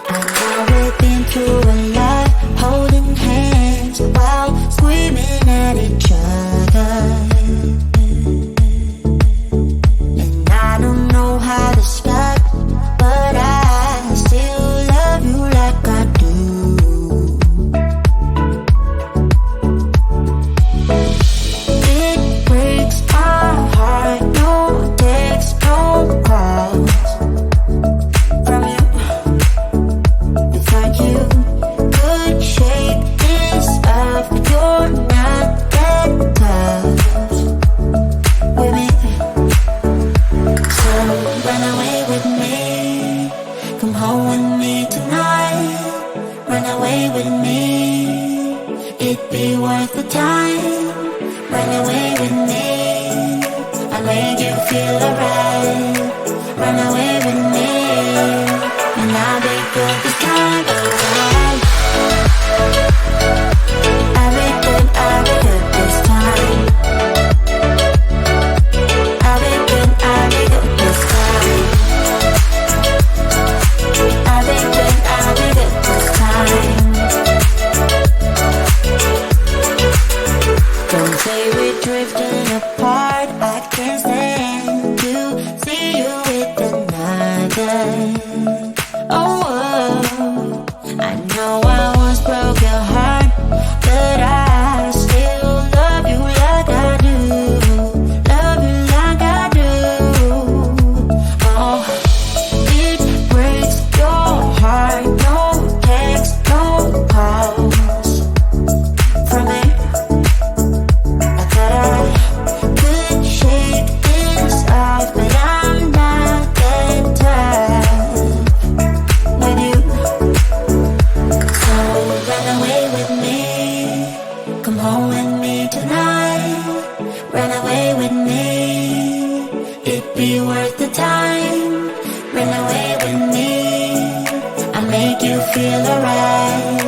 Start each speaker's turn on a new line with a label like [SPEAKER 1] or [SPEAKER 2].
[SPEAKER 1] I know we've been through a lot, holding hands while screaming at each other. And I don't know how to start, but I still love you like I do. It breaks my heart, no text, no calls from you. It's like you could shake this off, but you're not that tough with me. So run away with me, come home with me tonight. Run away with me, it'd be worth the time. Run away with me, I made you feel alright. Run away with me, and I'll be good this time around. I'll be good this time. I'll be good this time. I'll be good this time. Don't say we're drifting apart, I can't stand to see you with another. Oh, I know I once broke your heart, but I still love you like I do. Love you like I do. Oh, it breaks your heart, no text, no calls from me. I thought I could shake this off, but I'm not that tough with you. So run away with me, come home with me tonight. Run away with me, it'd be worth the time. Run away with me, I'll make you feel alright.